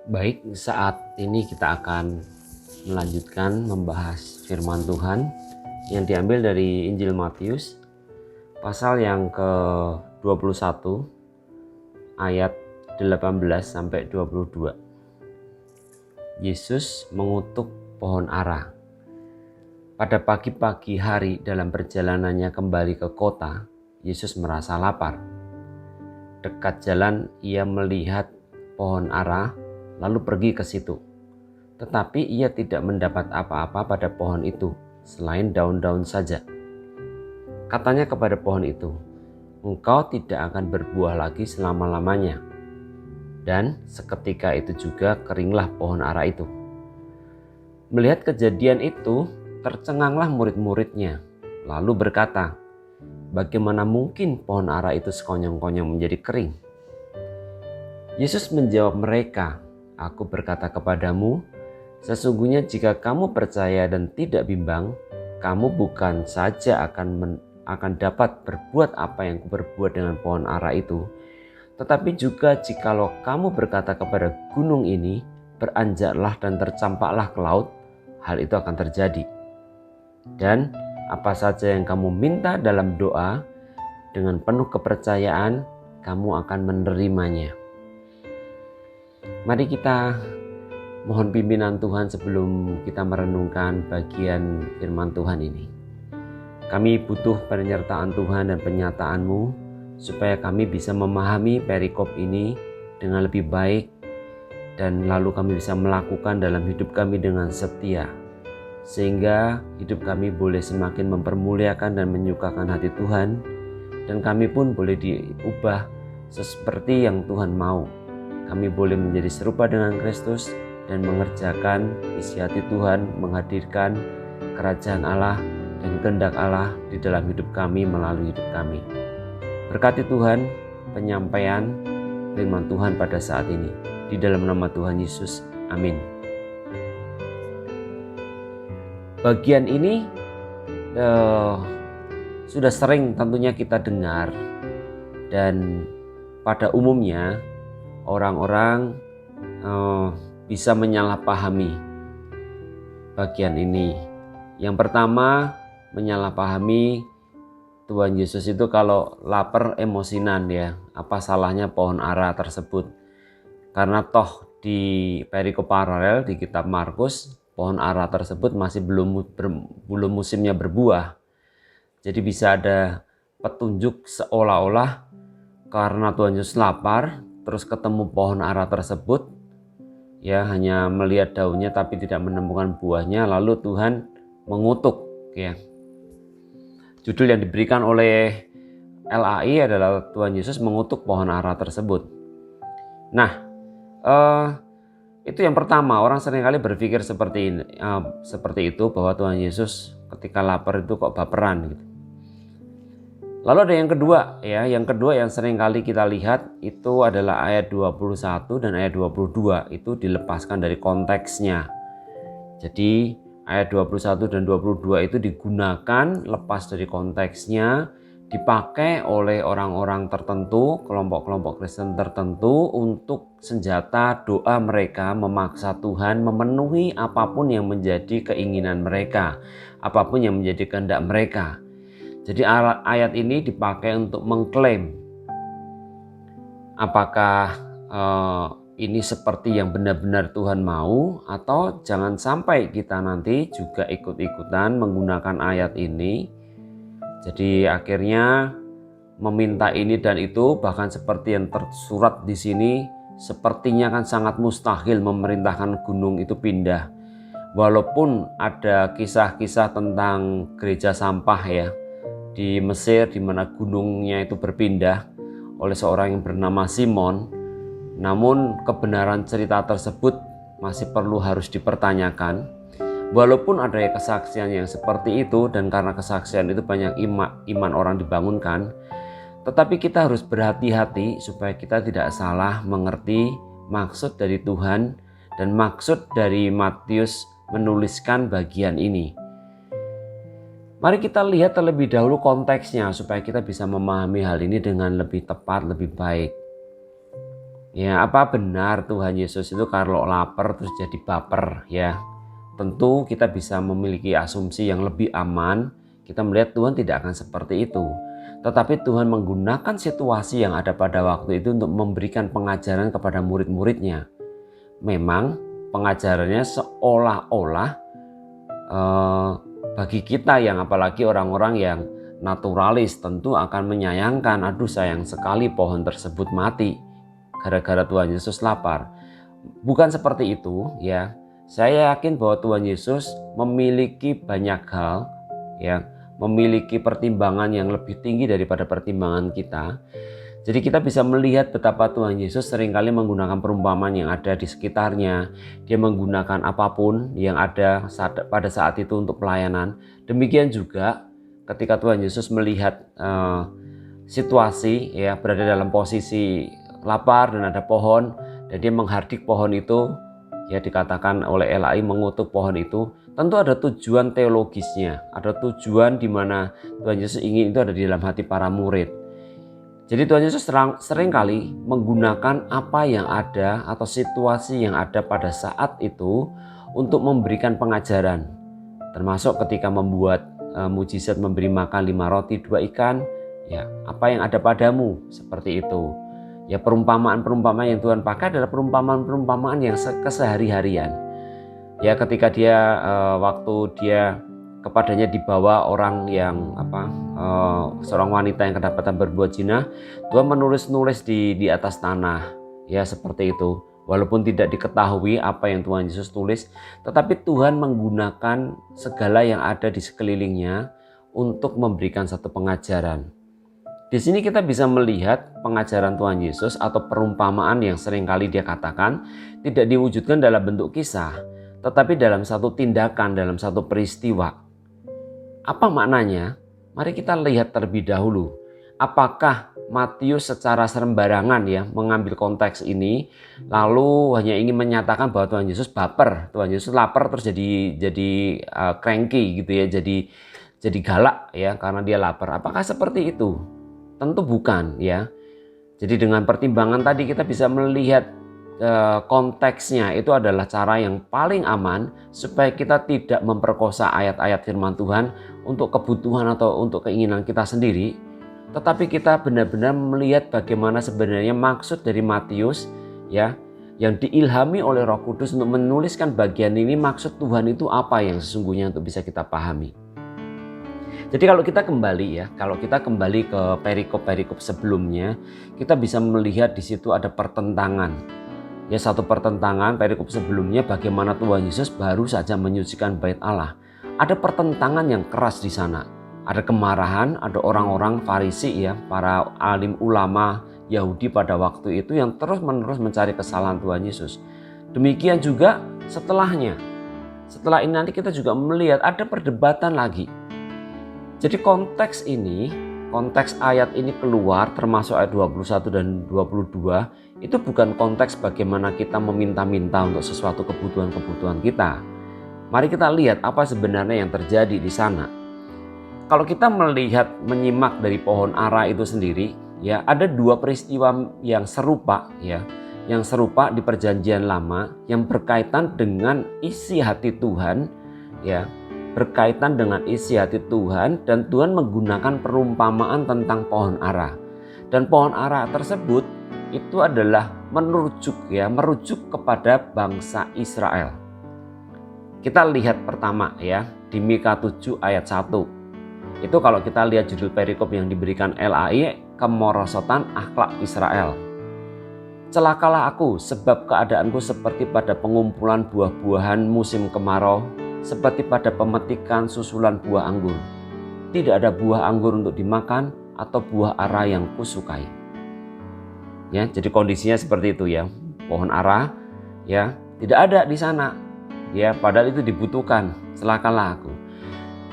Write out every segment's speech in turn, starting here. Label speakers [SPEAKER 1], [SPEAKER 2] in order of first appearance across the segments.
[SPEAKER 1] Baik, saat ini kita akan melanjutkan membahas firman Tuhan yang diambil dari Injil Matius pasal yang ke-21 ayat 18 sampai 22. Yesus mengutuk pohon ara. Pada pagi-pagi hari dalam perjalanannya kembali ke kota, Yesus merasa lapar. Dekat jalan ia melihat pohon ara lalu pergi ke situ. Tetapi ia tidak mendapat apa-apa pada pohon itu selain daun-daun saja. Katanya kepada pohon itu, "Engkau tidak akan berbuah lagi selama-lamanya." Dan seketika itu juga keringlah pohon ara itu. Melihat kejadian itu, tercenganglah murid-muridnya, lalu berkata, "Bagaimana mungkin pohon ara itu sekonyong-konyong menjadi kering?" Yesus menjawab mereka, "Aku berkata kepadamu, sesungguhnya jika kamu percaya dan tidak bimbang, kamu bukan saja akan dapat berbuat apa yang kuperbuat dengan pohon ara itu, tetapi juga jikalau kamu berkata kepada gunung ini, beranjaklah dan tercampaklah ke laut, hal itu akan terjadi. Dan apa saja yang kamu minta dalam doa, dengan penuh kepercayaan, kamu akan menerimanya." Mari kita mohon pimpinan Tuhan sebelum kita merenungkan bagian firman Tuhan ini. Kami butuh penyertaan Tuhan dan penyataanmu supaya kami bisa memahami perikop ini dengan lebih baik dan lalu kami bisa melakukan dalam hidup kami dengan setia. Sehingga hidup kami boleh semakin mempermuliakan dan menyukakan hati Tuhan dan kami pun boleh diubah seperti yang Tuhan mau. Kami boleh menjadi serupa dengan Kristus dan mengerjakan isi hati Tuhan, menghadirkan kerajaan Allah dan kehendak Allah di dalam hidup kami melalui hidup kami. Berkati Tuhan penyampaian firman Tuhan pada saat ini. Di dalam nama Tuhan Yesus, amin. Bagian ini sudah sering tentunya kita dengar dan pada umumnya orang-orang bisa menyalahpahami bagian ini. Yang pertama, menyalahpahami Tuhan Yesus itu kalau lapar emosinan ya. Apa salahnya pohon ara tersebut? Karena toh di perikop paralel di kitab Markus, pohon ara tersebut masih belum musimnya berbuah. Jadi bisa ada petunjuk seolah-olah karena Tuhan Yesus lapar, terus ketemu pohon ara tersebut, ya hanya melihat daunnya tapi tidak menemukan buahnya, lalu Tuhan mengutuk. Ya. Judul yang diberikan oleh LAI adalah Tuhan Yesus mengutuk pohon ara tersebut. Nah, itu yang pertama, orang seringkali berpikir seperti itu bahwa Tuhan Yesus ketika lapar itu kok baperan gitu. Lalu ada yang kedua ya, yang sering kali kita lihat itu adalah ayat 21 dan ayat 22 itu dilepaskan dari konteksnya. Jadi ayat 21 dan 22 itu digunakan lepas dari konteksnya, dipakai oleh orang-orang tertentu, kelompok-kelompok Kristen tertentu untuk senjata doa mereka memaksa Tuhan memenuhi apapun yang menjadi keinginan mereka, apapun yang menjadi kehendak mereka. Jadi ayat ini dipakai untuk mengklaim apakah ini seperti yang benar-benar Tuhan mau, atau jangan sampai kita nanti juga ikut-ikutan menggunakan ayat ini. Jadi akhirnya meminta ini dan itu, bahkan seperti yang tersurat di sini, sepertinya kan sangat mustahil memerintahkan gunung itu pindah. Walaupun ada kisah-kisah tentang gereja sampah ya di Mesir di mana gunungnya itu berpindah oleh seorang yang bernama Simon. Namun kebenaran cerita tersebut masih perlu harus dipertanyakan. Walaupun ada kesaksian yang seperti itu dan karena kesaksian itu banyak iman orang dibangunkan, tetapi kita harus berhati-hati supaya kita tidak salah mengerti maksud dari Tuhan dan maksud dari Matius menuliskan bagian ini. Mari kita lihat terlebih dahulu konteksnya supaya kita bisa memahami hal ini dengan lebih tepat, lebih baik. Ya, apa benar Tuhan Yesus itu kalau lapar terus jadi baper ya? Tentu kita bisa memiliki asumsi yang lebih aman. Kita melihat Tuhan tidak akan seperti itu. Tetapi Tuhan menggunakan situasi yang ada pada waktu itu untuk memberikan pengajaran kepada murid-muridnya. Memang pengajarannya seolah-olah bagi kita yang apalagi orang-orang yang naturalis tentu akan menyayangkan, aduh sayang sekali pohon tersebut mati gara-gara Tuhan Yesus lapar. Bukan seperti itu ya. Saya yakin bahwa Tuhan Yesus memiliki banyak hal ya, memiliki pertimbangan yang lebih tinggi daripada pertimbangan kita. Jadi kita bisa melihat betapa Tuhan Yesus seringkali menggunakan perumpamaan yang ada di sekitarnya. Dia menggunakan apapun yang ada pada saat itu untuk pelayanan. Demikian juga ketika Tuhan Yesus melihat situasi ya, berada dalam posisi lapar dan ada pohon dan dia menghardik pohon itu, ya dikatakan oleh LAI mengutuk pohon itu, tentu ada tujuan teologisnya, ada tujuan di mana Tuhan Yesus ingin itu ada di dalam hati para murid. Jadi Tuhan Yesus seringkali menggunakan apa yang ada atau situasi yang ada pada saat itu untuk memberikan pengajaran. Termasuk ketika membuat mujizat memberi makan 5 roti 2 ikan, ya apa yang ada padamu, seperti itu. Ya perumpamaan-perumpamaan yang Tuhan pakai adalah perumpamaan-perumpamaan yang kesehari-harian. Ya ketika dia waktu dia kepadanya dibawa orang yang seorang wanita yang kedapatan berbuat zina, Tuhan menulis-nulis di atas tanah, ya seperti itu. Walaupun tidak diketahui apa yang Tuhan Yesus tulis, tetapi Tuhan menggunakan segala yang ada di sekelilingnya untuk memberikan satu pengajaran. Di sini kita bisa melihat pengajaran Tuhan Yesus atau perumpamaan yang seringkali dia katakan tidak diwujudkan dalam bentuk kisah, tetapi dalam satu tindakan, dalam satu peristiwa. Apa maknanya? Mari kita lihat terlebih dahulu. Apakah Matius secara sembarangan ya mengambil konteks ini lalu hanya ingin menyatakan bahwa Tuhan Yesus baper, Tuhan Yesus lapar terus jadi cranky gitu ya, jadi galak ya karena dia lapar. Apakah seperti itu? Tentu bukan ya. Jadi dengan pertimbangan tadi kita bisa melihat konteksnya itu adalah cara yang paling aman supaya kita tidak memperkosa ayat-ayat firman Tuhan untuk kebutuhan atau untuk keinginan kita sendiri. Tetapi kita benar-benar melihat bagaimana sebenarnya maksud dari Matius ya, yang diilhami oleh Roh Kudus untuk menuliskan bagian ini. Maksud Tuhan itu apa yang sesungguhnya untuk bisa kita pahami. Jadi kalau kita kembali ke perikop-perikop sebelumnya, kita bisa melihat di situ ada pertentangan. Ya satu pertentangan perikop sebelumnya bagaimana Tuhan Yesus baru saja menyucikan bait Allah. Ada pertentangan yang keras di sana. Ada kemarahan, ada orang-orang Farisi ya, para alim ulama Yahudi pada waktu itu yang terus-menerus mencari kesalahan Tuhan Yesus. Demikian juga setelahnya. Setelah ini nanti kita juga melihat ada perdebatan lagi. Jadi konteks ayat ini keluar termasuk ayat 21 dan 22 itu bukan konteks bagaimana kita meminta-minta untuk sesuatu kebutuhan-kebutuhan kita. Mari kita lihat apa sebenarnya yang terjadi di sana. Kalau kita menyimak dari pohon ara itu sendiri, ya ada 2 peristiwa yang serupa ya, yang serupa di Perjanjian Lama yang berkaitan dengan isi hati Tuhan ya. Berkaitan dengan isi hati Tuhan dan Tuhan menggunakan perumpamaan tentang pohon ara. Dan pohon ara tersebut itu adalah merujuk kepada bangsa Israel. Kita lihat pertama ya di Mika 7 ayat 1. Itu kalau kita lihat judul perikop yang diberikan LAI, kemerosotan akhlak Israel. Celakalah aku sebab keadaanku seperti pada pengumpulan buah-buahan musim kemarau, seperti pada pemetikan susulan buah anggur. Tidak ada buah anggur untuk dimakan atau buah ara yang kusukai. Ya, jadi kondisinya seperti itu ya. Pohon ara ya tidak ada di sana. Ya, padahal itu dibutuhkan. Celakalah aku.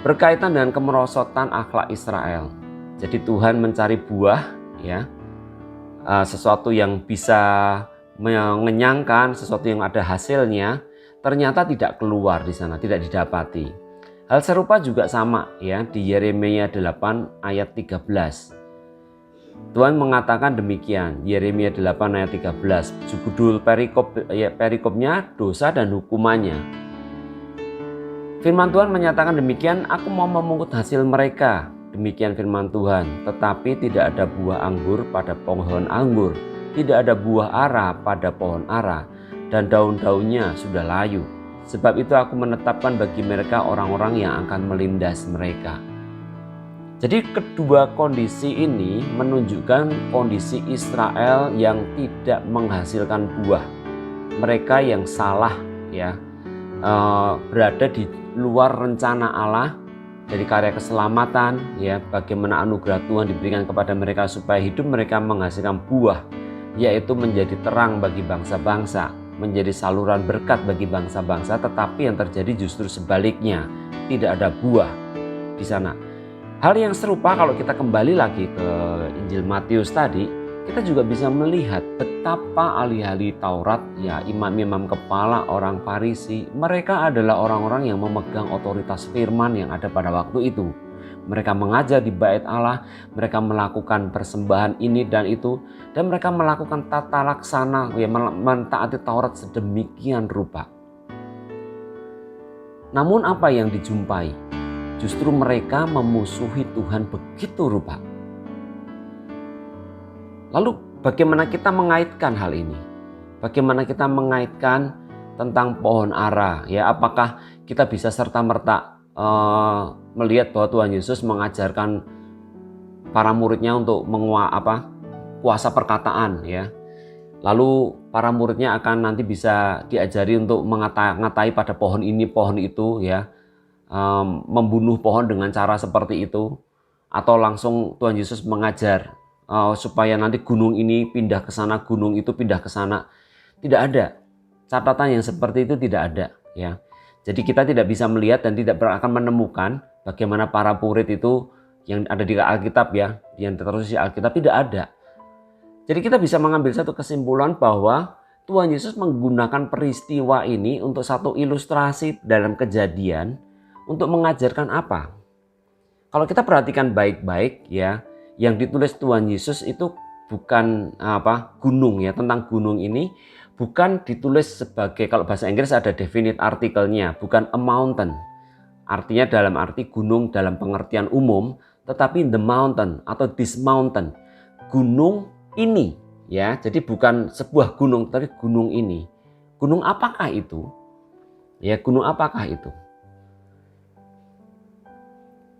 [SPEAKER 1] Berkaitan dengan kemerosotan akhlak Israel. Jadi Tuhan mencari buah ya. Sesuatu yang bisa mengenyangkan, sesuatu yang ada hasilnya. Ternyata tidak keluar di sana, tidak didapati. Hal serupa juga sama ya di Yeremia 8 ayat 13. Tuhan mengatakan demikian, Yeremia 8 ayat 13. Judul perikopnya dosa dan hukumannya. Firman Tuhan menyatakan demikian, aku mau memungut hasil mereka. Demikian firman Tuhan, tetapi tidak ada buah anggur pada pohon anggur, tidak ada buah ara pada pohon ara, dan daun-daunnya sudah layu. Sebab itu aku menetapkan bagi mereka orang-orang yang akan melindas mereka. Jadi kedua kondisi ini menunjukkan kondisi Israel yang tidak menghasilkan buah. Mereka yang salah ya, berada di luar rencana Allah dari karya keselamatan ya, bagaimana anugerah Tuhan diberikan kepada mereka supaya hidup mereka menghasilkan buah, yaitu menjadi terang bagi bangsa-bangsa, menjadi saluran berkat bagi bangsa-bangsa. Tetapi yang terjadi justru sebaliknya, tidak ada buah di sana. Hal yang serupa kalau kita kembali lagi ke Injil Matius tadi, kita juga bisa melihat betapa ahli-ahli Taurat, ya imam-imam kepala, orang Farisi, mereka adalah orang-orang yang memegang otoritas firman yang ada pada waktu itu. Mereka mengajar di bait Allah, mereka melakukan persembahan ini dan itu, dan mereka melakukan tata laksana, ya, mentaati Taurat sedemikian rupa. Namun apa yang dijumpai? Justru mereka memusuhi Tuhan begitu rupa. Lalu bagaimana kita mengaitkan hal ini? Bagaimana kita mengaitkan tentang pohon ara? Ya, apakah kita bisa serta-merta melihat bahwa Tuhan Yesus mengajarkan para muridnya untuk kuasa perkataan ya. Lalu para muridnya akan nanti bisa diajari untuk mengatai pada pohon ini, pohon itu ya. Membunuh pohon dengan cara seperti itu, atau langsung Tuhan Yesus mengajar supaya nanti gunung ini pindah ke sana, gunung itu pindah ke sana. Tidak ada catatan yang seperti itu, tidak ada ya. Jadi kita tidak bisa melihat dan tidak akan menemukan bagaimana para murid itu yang ada di Alkitab ya, yang tertulis di Alkitab, tidak ada. Jadi kita bisa mengambil satu kesimpulan bahwa Tuhan Yesus menggunakan peristiwa ini untuk satu ilustrasi dalam Kejadian. Untuk mengajarkan apa? Kalau kita perhatikan baik-baik ya, yang ditulis Tuhan Yesus itu bukan gunung ya, tentang gunung ini bukan ditulis sebagai, kalau bahasa Inggris ada definite artikelnya, bukan a mountain. Artinya dalam arti gunung dalam pengertian umum, tetapi the mountain atau this mountain, gunung ini ya. Jadi bukan sebuah gunung, tapi gunung ini. Gunung apakah itu? Ya, gunung apakah itu?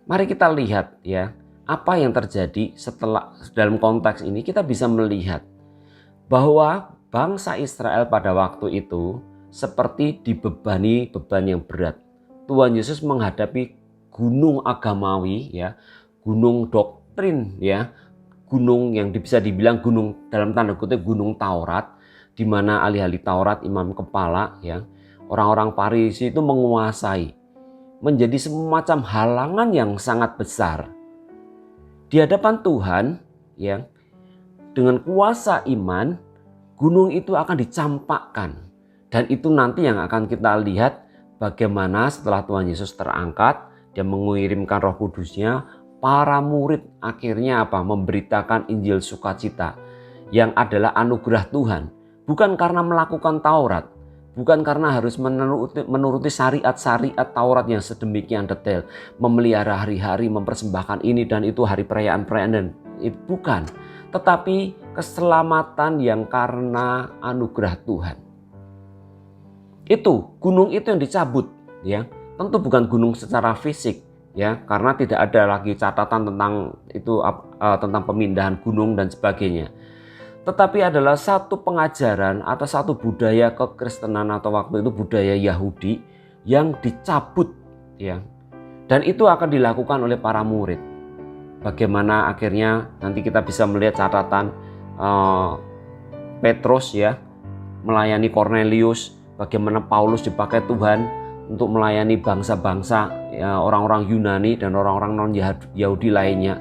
[SPEAKER 1] Mari kita lihat ya, apa yang terjadi setelah dalam konteks ini. Kita bisa melihat bahwa bangsa Israel pada waktu itu seperti dibebani beban yang berat. Tuhan Yesus menghadapi gunung agamawi ya, gunung doktrin ya, gunung yang bisa dibilang gunung dalam tanda kutip gunung Taurat, di mana ahli-ahli Taurat, imam kepala ya, orang-orang Farisi itu menguasai, menjadi semacam halangan yang sangat besar di hadapan Tuhan ya. Dengan kuasa iman, gunung itu akan dicampakkan, dan itu nanti yang akan kita lihat bagaimana setelah Tuhan Yesus terangkat, dia mengirimkan Roh Kudusnya, para murid akhirnya memberitakan Injil sukacita yang adalah anugerah Tuhan, bukan karena melakukan Taurat, bukan karena harus menuruti syariat-syariat Taurat yang sedemikian detail, memelihara hari-hari, mempersembahkan ini dan itu, hari perayaan-perayaan, dan itu bukan. Tetapi keselamatan yang karena anugerah Tuhan. Itu gunung itu yang dicabut ya. Tentu bukan gunung secara fisik ya, karena tidak ada lagi catatan tentang itu, tentang pemindahan gunung dan sebagainya. Tetapi adalah satu pengajaran atau satu budaya kekristenan atau waktu itu budaya Yahudi yang dicabut ya. Dan itu akan dilakukan oleh para murid. Bagaimana akhirnya nanti kita bisa melihat catatan Petrus ya melayani Kornelius, bagaimana Paulus dipakai Tuhan untuk melayani bangsa-bangsa ya, orang-orang Yunani dan orang-orang non-Yahudi lainnya.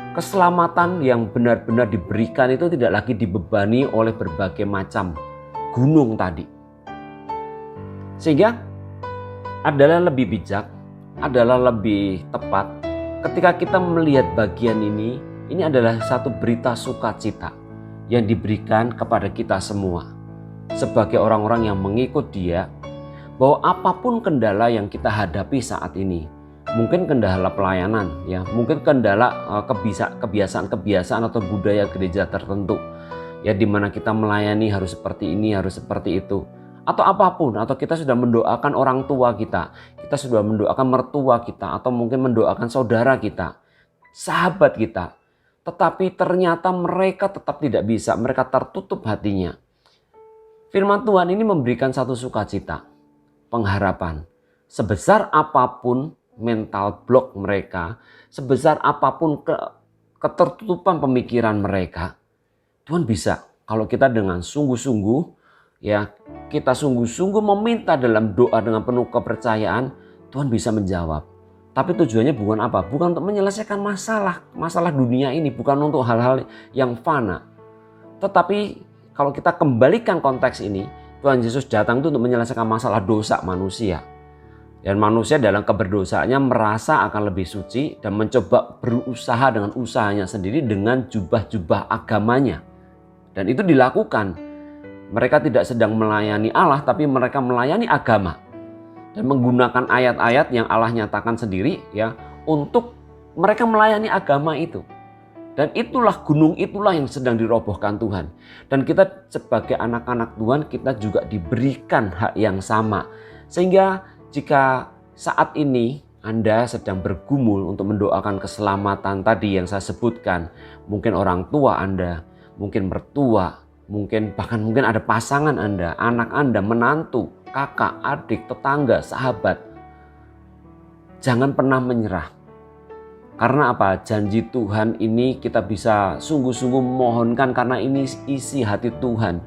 [SPEAKER 1] Keselamatan yang benar-benar diberikan itu tidak lagi dibebani oleh berbagai macam gunung tadi. Sehingga adalah lebih bijak, adalah lebih tepat ketika kita melihat bagian ini ini adalah satu berita sukacita yang diberikan kepada kita semua sebagai orang-orang yang mengikut Dia, bahwa apapun kendala yang kita hadapi saat ini, mungkin kendala pelayanan, ya, mungkin kendala kebiasaan-kebiasaan atau budaya gereja tertentu, ya, di mana kita melayani harus seperti ini, harus seperti itu, atau apapun, atau kita sudah mendoakan orang tua kita sudah mendoakan mertua kita, atau mungkin mendoakan saudara kita, sahabat kita, tetapi ternyata mereka tetap tidak bisa, mereka tertutup hatinya. Firman Tuhan ini memberikan satu sukacita, pengharapan. Sebesar apapun mental block mereka, sebesar apapun ketertutupan pemikiran mereka, Tuhan bisa kalau kita dengan sungguh-sungguh, ya, kita sungguh-sungguh meminta dalam doa dengan penuh kepercayaan, Tuhan bisa menjawab. Tapi tujuannya bukan apa? Bukan untuk menyelesaikan masalah dunia ini, bukan untuk hal-hal yang fana. Tetapi kalau kita kembalikan konteks ini, Tuhan Yesus datang itu untuk menyelesaikan masalah dosa manusia. Dan manusia dalam keberdosaannya merasa akan lebih suci dan mencoba berusaha dengan usahanya sendiri dengan jubah-jubah agamanya. Dan itu dilakukan. Mereka tidak sedang melayani Allah, tapi mereka melayani agama. Dan menggunakan ayat-ayat yang Allah nyatakan sendiri, ya, untuk mereka melayani agama itu. Dan gunung itulah yang sedang dirobohkan Tuhan. Dan kita sebagai anak-anak Tuhan, kita juga diberikan hak yang sama. Sehingga jika saat ini Anda sedang bergumul untuk mendoakan keselamatan tadi yang saya sebutkan, mungkin orang tua Anda, mungkin mertua, mungkin ada pasangan Anda, anak Anda, menantu, kakak, adik, tetangga, sahabat. Jangan pernah menyerah. Karena apa? Janji Tuhan ini kita bisa sungguh-sungguh memohonkan karena ini isi hati Tuhan.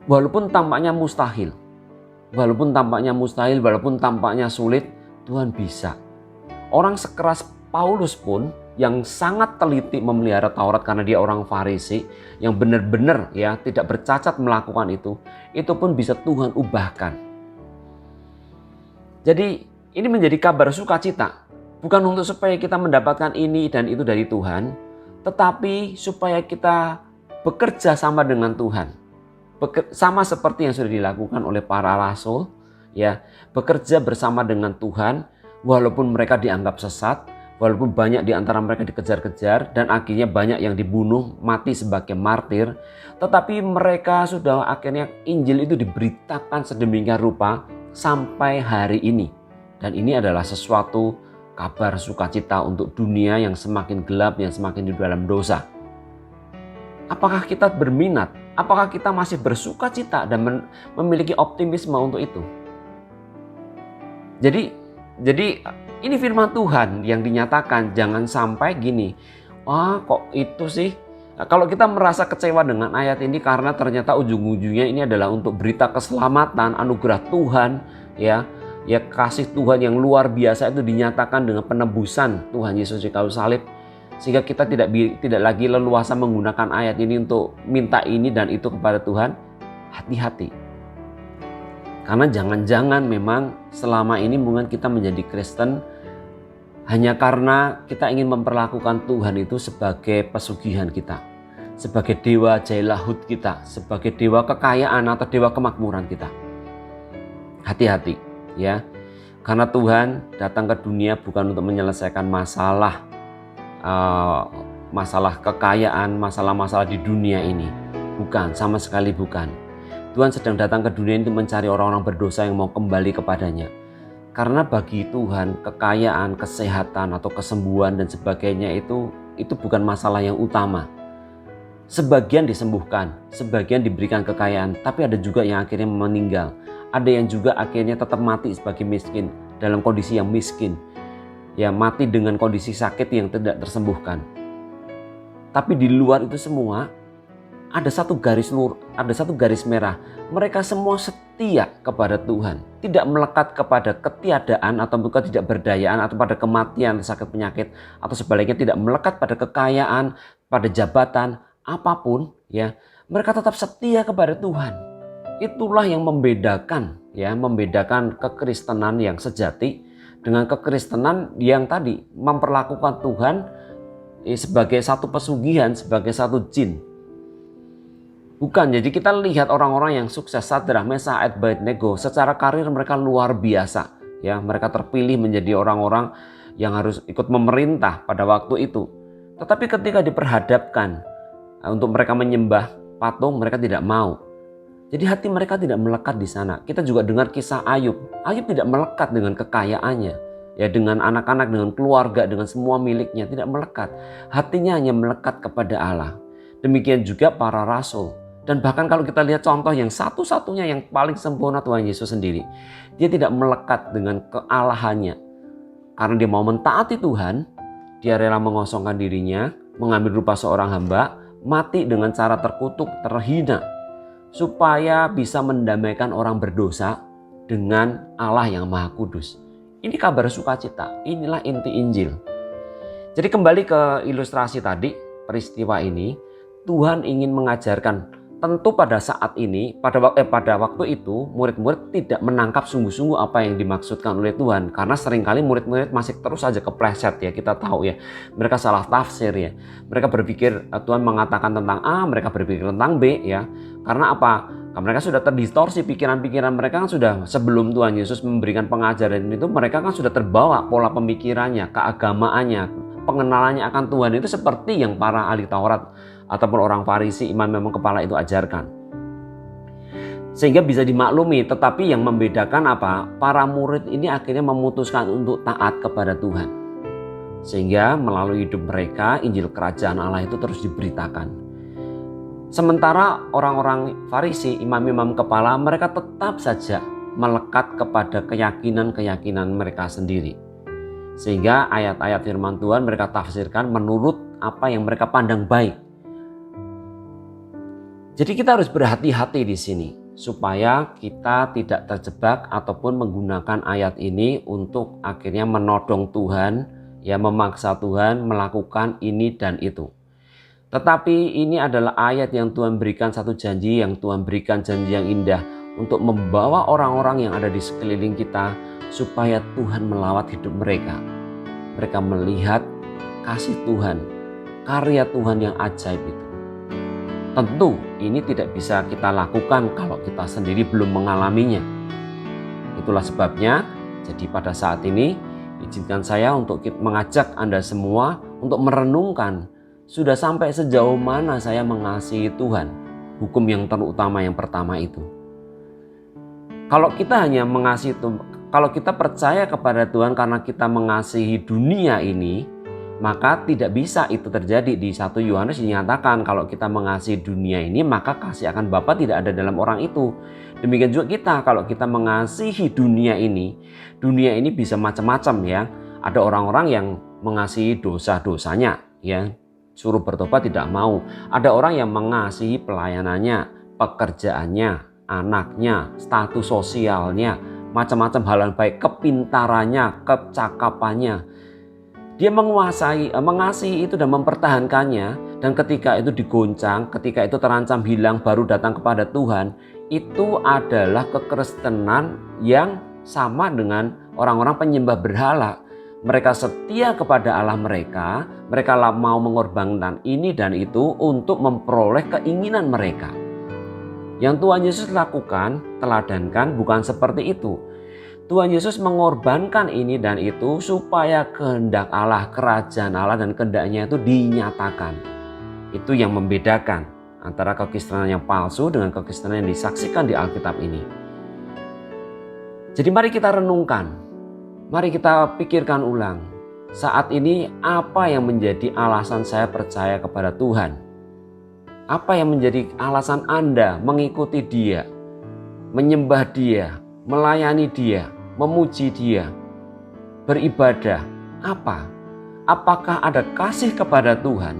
[SPEAKER 1] Walaupun tampaknya mustahil, walaupun tampaknya sulit, Tuhan bisa. Orang sekeras Paulus pun yang sangat teliti memelihara Taurat karena dia orang Farisi yang benar-benar, ya, tidak bercacat melakukan itu pun bisa Tuhan ubahkan. Jadi ini menjadi kabar sukacita, bukan untuk supaya kita mendapatkan ini dan itu dari Tuhan, tetapi supaya kita bekerja sama dengan Tuhan, sama seperti yang sudah dilakukan oleh para rasul, ya, bekerja bersama dengan Tuhan walaupun mereka dianggap sesat. Walaupun banyak di antara mereka dikejar-kejar dan akhirnya banyak yang dibunuh, mati sebagai martir. Tetapi mereka sudah akhirnya Injil itu diberitakan sedemikian rupa sampai hari ini. Dan ini adalah sesuatu kabar sukacita untuk dunia yang semakin gelap, yang semakin di dalam dosa. Apakah kita berminat? Apakah kita masih bersukacita dan memiliki optimisme untuk itu? Jadi ini firman Tuhan yang dinyatakan, jangan sampai gini, kok itu sih? Nah, kalau kita merasa kecewa dengan ayat ini karena ternyata ujung-ujungnya ini adalah untuk berita keselamatan, anugerah Tuhan, ya kasih Tuhan yang luar biasa itu dinyatakan dengan penebusan Tuhan Yesus di kayu salib, sehingga kita tidak lagi leluasa menggunakan ayat ini untuk minta ini dan itu kepada Tuhan. Hati-hati. Karena jangan-jangan memang selama ini mungkin kita menjadi Kristen hanya karena kita ingin memperlakukan Tuhan itu sebagai pesugihan kita, sebagai dewa jailahut kita, sebagai dewa kekayaan atau dewa kemakmuran kita. Hati-hati, ya. Karena Tuhan datang ke dunia bukan untuk menyelesaikan masalah kekayaan, masalah-masalah di dunia ini. Bukan, sama sekali bukan. Tuhan sedang datang ke dunia ini mencari orang-orang berdosa yang mau kembali kepadanya. Karena bagi Tuhan kekayaan, kesehatan atau kesembuhan dan sebagainya itu bukan masalah yang utama. Sebagian disembuhkan, sebagian diberikan kekayaan, tapi ada juga yang akhirnya meninggal. Ada yang juga akhirnya tetap mati sebagai miskin, dalam kondisi yang miskin. Ya, mati dengan kondisi sakit yang tidak tersembuhkan. Tapi di luar itu semua, ada satu garis merah. Mereka semua setia kepada Tuhan. Tidak melekat kepada ketiadaan atau ketidakberdayaan atau pada kematian, sakit penyakit, atau sebaliknya tidak melekat pada kekayaan, pada jabatan, apapun, ya. Mereka tetap setia kepada Tuhan. Itulah yang membedakan kekristenan yang sejati dengan kekristenan yang tadi memperlakukan Tuhan sebagai satu pesugihan, sebagai satu jin. Bukan, jadi kita lihat orang-orang yang sukses, Sadrak, Mesakh, Abednego, secara karir mereka luar biasa. Ya, mereka terpilih menjadi orang-orang yang harus ikut memerintah pada waktu itu. Tetapi ketika diperhadapkan untuk mereka menyembah patung, mereka tidak mau. Jadi hati mereka tidak melekat di sana. Kita juga dengar kisah Ayub. Ayub tidak melekat dengan kekayaannya, ya, dengan anak-anak, dengan keluarga, dengan semua miliknya, tidak melekat. Hatinya hanya melekat kepada Allah. Demikian juga para rasul. Dan bahkan kalau kita lihat contoh yang satu-satunya yang paling sempurna, Tuhan Yesus sendiri. Dia tidak melekat dengan kealahannya. Karena dia mau mentaati Tuhan, dia rela mengosongkan dirinya, mengambil rupa seorang hamba, mati dengan cara terkutuk, terhina, supaya bisa mendamaikan orang berdosa dengan Allah yang Maha Kudus. Ini kabar sukacita, inilah inti Injil. Jadi kembali ke ilustrasi tadi, peristiwa ini, Tuhan ingin mengajarkan. Tentu pada saat ini, pada waktu itu, murid-murid tidak menangkap sungguh-sungguh apa yang dimaksudkan oleh Tuhan. Karena seringkali murid-murid masih terus saja kepleset, ya, kita tahu ya. Mereka salah tafsir, ya. Mereka berpikir Tuhan mengatakan tentang A, mereka berpikir tentang B, ya. Karena apa? Karena mereka sudah terdistorsi, pikiran-pikiran mereka kan sudah, sebelum Tuhan Yesus memberikan pengajaran itu, mereka kan sudah terbawa pola pemikirannya, keagamaannya, pengenalannya akan Tuhan itu seperti yang para ahli Taurat ataupun orang Farisi, imam kepala itu ajarkan. Sehingga bisa dimaklumi, tetapi yang membedakan apa? Para murid ini akhirnya memutuskan untuk taat kepada Tuhan. Sehingga melalui hidup mereka, Injil Kerajaan Allah itu terus diberitakan. Sementara orang-orang Farisi, imam-imam kepala, mereka tetap saja melekat kepada keyakinan-keyakinan mereka sendiri. Sehingga ayat-ayat firman Tuhan mereka tafsirkan menurut apa yang mereka pandang baik. Jadi kita harus berhati-hati di sini supaya kita tidak terjebak ataupun menggunakan ayat ini untuk akhirnya menodong Tuhan, ya, memaksa Tuhan melakukan ini dan itu. Tetapi ini adalah ayat yang Tuhan berikan, satu janji yang Tuhan berikan, janji yang indah untuk membawa orang-orang yang ada di sekeliling kita supaya Tuhan melawat hidup mereka. Mereka melihat kasih Tuhan, karya Tuhan yang ajaib itu. Tentu ini tidak bisa kita lakukan kalau kita sendiri belum mengalaminya. Itulah sebabnya, jadi pada saat ini izinkan saya untuk mengajak Anda semua untuk merenungkan sudah sampai sejauh mana saya mengasihi Tuhan. Hukum yang terutama yang pertama itu. Kalau kita hanya mengasihi Tuhan, kalau kita percaya kepada Tuhan karena kita mengasihi dunia ini, maka tidak bisa itu terjadi. Di 1 Yohanes dinyatakan kalau kita mengasihi dunia ini, maka kasih akan Bapa tidak ada dalam orang itu. Demikian juga kita, kalau kita mengasihi dunia ini bisa macam-macam, ya. Ada orang-orang yang mengasihi dosa-dosanya, ya, suruh bertobat tidak mau. Ada orang yang mengasihi pelayanannya, pekerjaannya, anaknya, status sosialnya, macam-macam hal yang baik, kepintarannya, kecakapannya. Dia mengasihi itu dan mempertahankannya. Dan ketika itu digoncang, ketika itu terancam hilang, baru datang kepada Tuhan. Itu adalah kekristenan yang sama dengan orang-orang penyembah berhala. Mereka setia kepada Allah mereka. Mereka mau mengorbankan ini dan itu untuk memperoleh keinginan mereka. Yang Tuhan Yesus lakukan, teladankan, bukan seperti itu. Tuhan Yesus mengorbankan ini dan itu supaya kehendak Allah, kerajaan Allah dan kehendaknya itu dinyatakan. Itu yang membedakan antara kekristenan yang palsu dengan kekristenan yang disaksikan di Alkitab ini. Jadi mari kita renungkan, mari kita pikirkan ulang. Saat ini apa yang menjadi alasan saya percaya kepada Tuhan? Apa yang menjadi alasan Anda mengikuti Dia, menyembah Dia, melayani Dia, memuji Dia, beribadah? Apa? Apakah ada kasih kepada Tuhan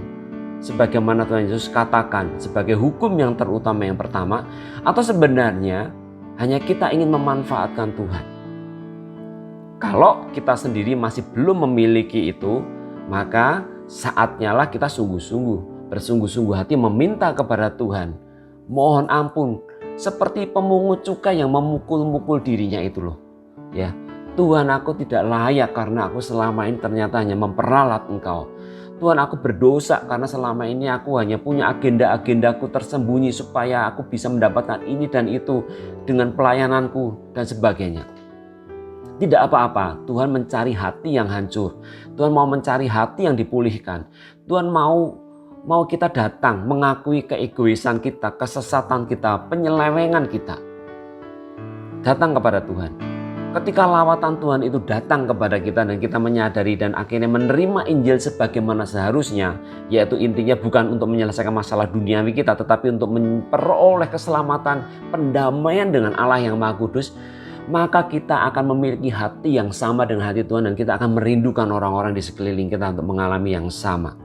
[SPEAKER 1] sebagaimana Tuhan Yesus katakan sebagai hukum yang terutama yang pertama, atau sebenarnya hanya kita ingin memanfaatkan Tuhan? Kalau kita sendiri masih belum memiliki itu, maka saatnya lah kita bersungguh-sungguh hati meminta kepada Tuhan. Mohon ampun, seperti pemungut cukai yang memukul-mukul dirinya itu loh. Ya, Tuhan, aku tidak layak karena aku selama ini ternyata hanya memperalat Engkau. Tuhan, aku berdosa karena selama ini aku hanya punya agenda-agendaku tersembunyi supaya aku bisa mendapatkan ini dan itu dengan pelayananku dan sebagainya. Tidak apa-apa, Tuhan mencari hati yang hancur. Tuhan mau mencari hati yang dipulihkan. Tuhan mau kita datang mengakui keegoisan kita, kesesatan kita, penyelewengan kita. Datang kepada Tuhan. Ketika lawatan Tuhan itu datang kepada kita dan kita menyadari dan akhirnya menerima Injil sebagaimana seharusnya, yaitu intinya bukan untuk menyelesaikan masalah duniawi kita, tetapi untuk memperoleh keselamatan, pendamaian dengan Allah yang Maha Kudus, maka kita akan memiliki hati yang sama dengan hati Tuhan dan kita akan merindukan orang-orang di sekeliling kita untuk mengalami yang sama.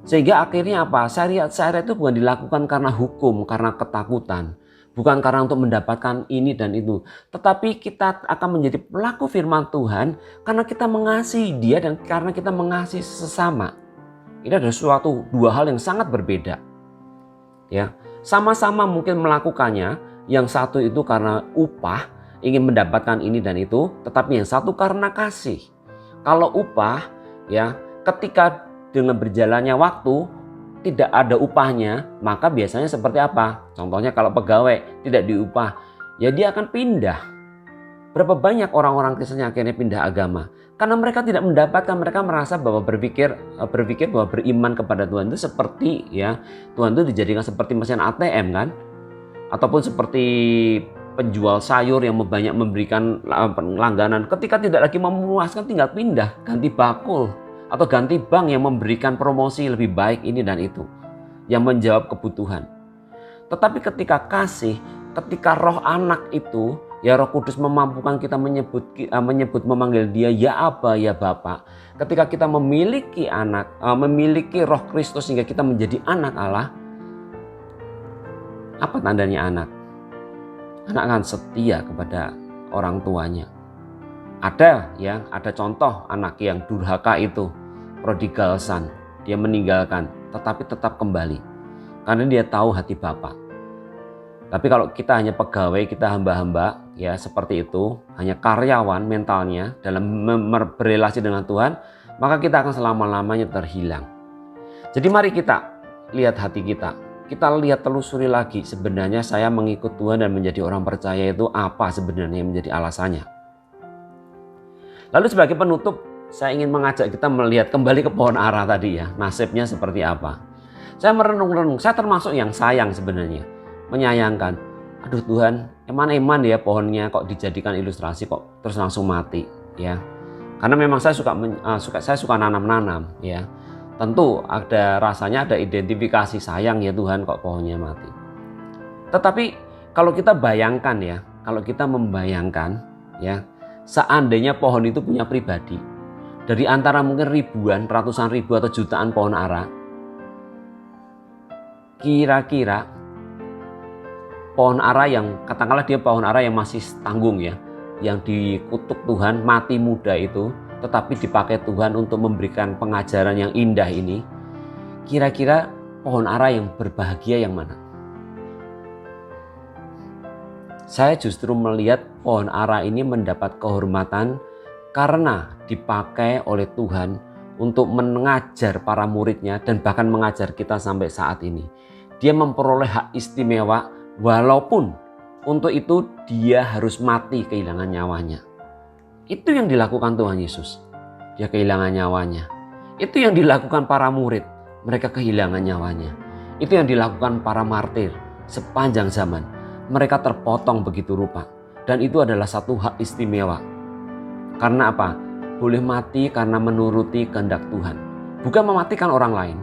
[SPEAKER 1] Sehingga akhirnya apa? Syariat itu bukan dilakukan karena hukum, karena ketakutan. Bukan karena untuk mendapatkan ini dan itu. Tetapi kita akan menjadi pelaku firman Tuhan karena kita mengasihi Dia dan karena kita mengasihi sesama. Ini adalah dua hal yang sangat berbeda. Ya, sama-sama mungkin melakukannya. Yang satu itu karena upah, ingin mendapatkan ini dan itu. Tetapi yang satu karena kasih. Kalau upah, ya, ketika dengan berjalannya waktu tidak ada upahnya, maka biasanya seperti apa? Contohnya kalau pegawai tidak diupah, ya dia akan pindah. Berapa banyak orang-orang Kristen yang akhirnya pindah agama? Karena mereka tidak mendapatkan, mereka merasa bahwa berpikir bahwa beriman kepada Tuhan itu seperti, ya, Tuhan itu dijadikan seperti mesin ATM kan? Ataupun seperti penjual sayur yang banyak memberikan langganan. Ketika tidak lagi memuaskan, tinggal pindah, ganti bakul. Atau ganti bank yang memberikan promosi lebih baik ini dan itu. Yang menjawab kebutuhan. Tetapi ketika kasih, ketika roh anak itu, ya Roh Kudus memampukan kita menyebut memanggil Dia ya Aba, ya Bapa. Ketika kita memiliki anak, memiliki roh Kristus sehingga kita menjadi anak Allah. Apa tandanya anak? Anak akan setia kepada orang tuanya. Ada contoh anak yang durhaka itu, prodigal son, dia meninggalkan tetapi tetap kembali karena dia tahu hati Bapa. Tapi kalau kita hanya pegawai, kita hamba-hamba, ya seperti itu, hanya karyawan mentalnya dalam berrelasi dengan Tuhan, maka kita akan selama-lamanya terhilang. Jadi mari kita lihat hati kita. Kita lihat, telusuri lagi, sebenarnya saya mengikut Tuhan dan menjadi orang percaya itu apa sebenarnya yang menjadi alasannya. Lalu sebagai penutup, saya ingin mengajak kita melihat kembali ke pohon ara tadi ya. Nasibnya seperti apa. Saya merenung-renung, saya termasuk yang sayang sebenarnya. Menyayangkan, aduh Tuhan, eman-eman ya pohonnya kok dijadikan ilustrasi kok terus langsung mati ya. Karena memang saya suka nanam-nanam ya. Tentu rasanya ada identifikasi sayang ya Tuhan kok pohonnya mati. Tetapi kalau kita bayangkan ya, kalau kita membayangkan ya, seandainya pohon itu punya pribadi, dari antara mungkin ribuan, ratusan ribu atau jutaan pohon ara, kira-kira pohon ara yang, katakanlah dia pohon ara yang masih tanggung ya, yang dikutuk Tuhan, mati muda itu, tetapi dipakai Tuhan untuk memberikan pengajaran yang indah ini, kira-kira pohon ara yang berbahagia yang mana? Saya justru melihat pohon ara ini mendapat kehormatan karena dipakai oleh Tuhan untuk mengajar para muridnya dan bahkan mengajar kita sampai saat ini. Dia memperoleh hak istimewa walaupun untuk itu dia harus mati kehilangan nyawanya. Itu yang dilakukan Tuhan Yesus. Dia kehilangan nyawanya. Itu yang dilakukan para murid. Mereka kehilangan nyawanya. Itu yang dilakukan para martir sepanjang zaman. Mereka terpotong begitu rupa. Dan itu adalah satu hak istimewa. Karena apa? Boleh mati karena menuruti kehendak Tuhan. Bukan mematikan orang lain.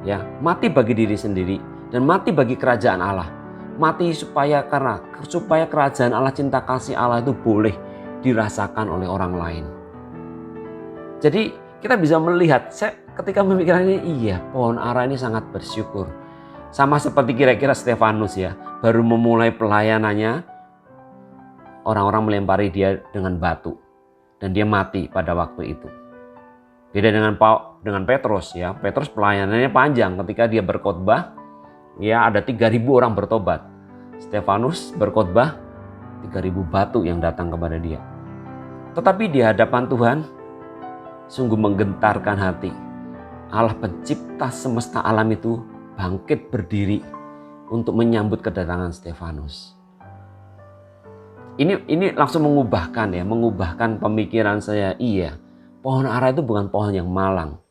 [SPEAKER 1] Ya, mati bagi diri sendiri dan mati bagi kerajaan Allah. Mati supaya kerajaan Allah, cinta kasih Allah itu boleh dirasakan oleh orang lain. Jadi kita bisa melihat, saya ketika memikirkan ini, iya pohon ara ini sangat bersyukur. Sama seperti kira-kira Stefanus ya, baru memulai pelayanannya, orang-orang melempari dia dengan batu. Dan dia mati pada waktu itu. Beda dengan Petrus ya, Petrus pelayanannya panjang, ketika dia berkhotbah, ya ada 3.000 orang bertobat. Stefanus berkhotbah, 3.000 batu yang datang kepada dia. Tetapi di hadapan Tuhan, sungguh menggentarkan hati. Allah pencipta semesta alam itu bangkit berdiri untuk menyambut kedatangan Stefanus. Ini langsung mengubahkan pemikiran saya. Iya, pohon ara itu bukan pohon yang malang.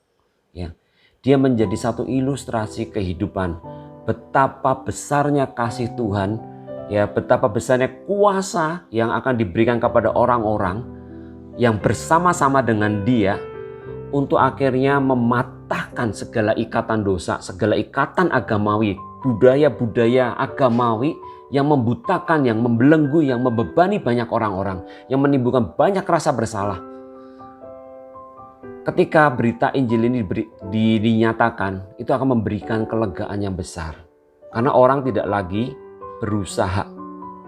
[SPEAKER 1] Ya, dia menjadi satu ilustrasi kehidupan. Betapa besarnya kasih Tuhan, ya, betapa besarnya kuasa yang akan diberikan kepada orang-orang yang bersama-sama dengan dia untuk akhirnya mematahkan segala ikatan dosa, segala ikatan agamawi, budaya-budaya agamawi yang membutakan, yang membelenggu, yang membebani banyak orang-orang, yang menimbulkan banyak rasa bersalah. Ketika berita Injil ini dinyatakan, itu akan memberikan kelegaan yang besar. Karena orang tidak lagi berusaha.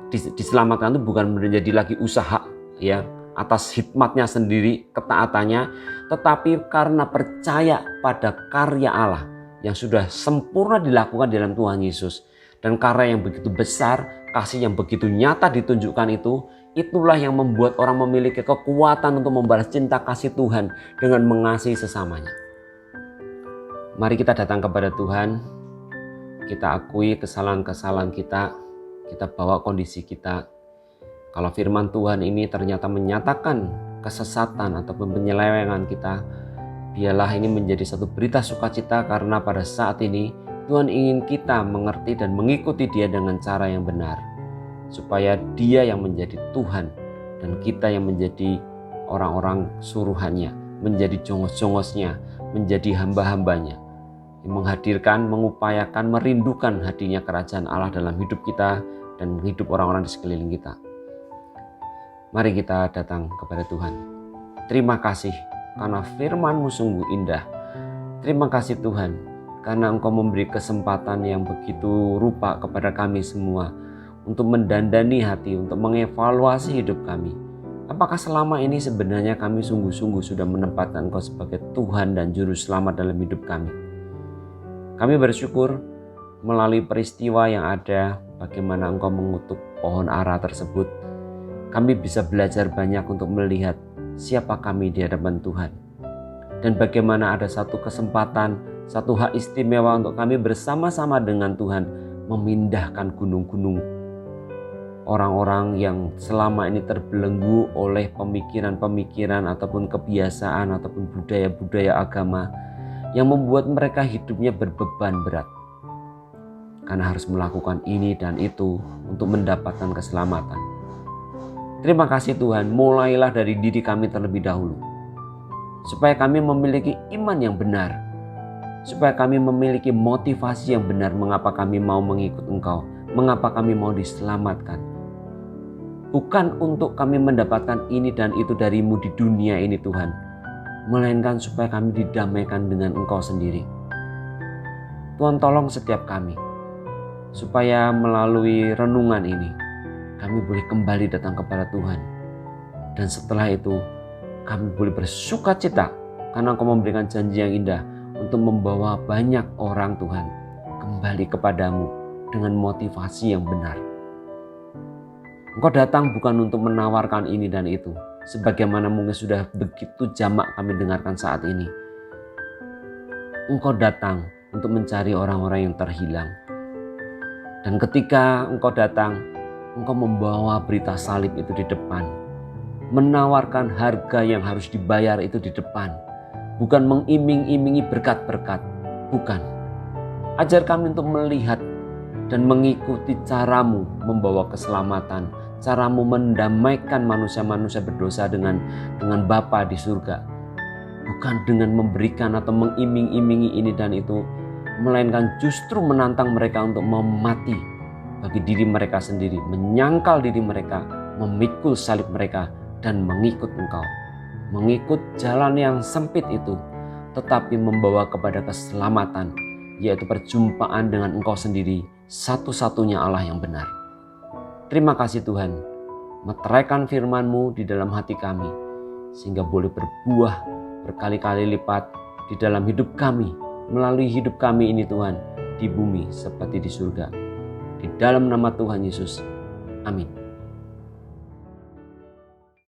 [SPEAKER 1] Diselamatkan itu bukan menjadi lagi usaha, ya, atas hikmatnya sendiri, ketaatannya, tetapi karena percaya pada karya Allah yang sudah sempurna dilakukan dalam Tuhan Yesus. Dan karya yang begitu besar, kasih yang begitu nyata ditunjukkan itu, itulah yang membuat orang memiliki kekuatan untuk membalas cinta kasih Tuhan dengan mengasihi sesamanya. Mari kita datang kepada Tuhan, kita akui kesalahan-kesalahan kita bawa kondisi kita. Kalau firman Tuhan ini ternyata menyatakan kesesatan ataupun penyelewengan kita, biarlah ini menjadi satu berita sukacita karena pada saat ini Tuhan ingin kita mengerti dan mengikuti Dia dengan cara yang benar. Supaya Dia yang menjadi Tuhan dan kita yang menjadi orang-orang suruhannya, menjadi jongos-jongosnya, menjadi hamba-hambanya, yang menghadirkan, mengupayakan, merindukan hadirnya kerajaan Allah dalam hidup kita dan hidup orang-orang di sekeliling kita. Mari kita datang kepada Tuhan. Terima kasih karena firman-Mu sungguh indah. Terima kasih Tuhan karena Engkau memberi kesempatan yang begitu rupa kepada kami semua untuk mendandani hati, untuk mengevaluasi hidup kami. Apakah selama ini sebenarnya kami sungguh-sungguh sudah menempatkan Engkau sebagai Tuhan dan Juru Selamat dalam hidup kami? Kami bersyukur melalui peristiwa yang ada, bagaimana Engkau mengutuk pohon ara tersebut. Kami bisa belajar banyak untuk melihat siapa kami di hadapan Tuhan. Dan bagaimana ada satu kesempatan, satu hak istimewa untuk kami bersama-sama dengan Tuhan memindahkan gunung-gunung. Orang-orang yang selama ini terbelenggu oleh pemikiran-pemikiran ataupun kebiasaan ataupun budaya-budaya agama yang membuat mereka hidupnya berbeban berat. Karena harus melakukan ini dan itu untuk mendapatkan keselamatan. Terima kasih Tuhan, mulailah dari diri kami terlebih dahulu. Supaya kami memiliki iman yang benar. Supaya kami memiliki motivasi yang benar mengapa kami mau mengikut Engkau. Mengapa kami mau diselamatkan. Bukan untuk kami mendapatkan ini dan itu dari-Mu di dunia ini Tuhan. Melainkan supaya kami didamaikan dengan Engkau sendiri. Tuhan tolong setiap kami. Supaya melalui renungan ini kami boleh kembali datang kepada Tuhan. Dan setelah itu kami boleh bersukacita karena Engkau memberikan janji yang indah untuk membawa banyak orang Tuhan kembali kepadamu dengan motivasi yang benar. Engkau datang bukan untuk menawarkan ini dan itu, sebagaimana mungkin sudah begitu jamak kami dengarkan saat ini. Engkau datang untuk mencari orang-orang yang terhilang. Dan ketika Engkau datang, Engkau membawa berita salib itu di depan. Menawarkan harga yang harus dibayar itu di depan. Bukan mengiming-imingi berkat-berkat. Bukan. Ajar kami untuk melihat dan mengikuti cara-Mu membawa keselamatan. Cara-Mu mendamaikan manusia-manusia berdosa dengan Bapa di surga. Bukan dengan memberikan atau mengiming-imingi ini dan itu. Melainkan justru menantang mereka untuk mati bagi diri mereka sendiri. Menyangkal diri mereka, memikul salib mereka dan mengikut Engkau. Mengikut jalan yang sempit itu, tetapi membawa kepada keselamatan, yaitu perjumpaan dengan Engkau sendiri, satu-satunya Allah yang benar. Terima kasih Tuhan, meteraikan firman-Mu di dalam hati kami, sehingga boleh berbuah berkali-kali lipat di dalam hidup kami, melalui hidup kami ini Tuhan, di bumi seperti di surga. Di dalam nama Tuhan Yesus, amin.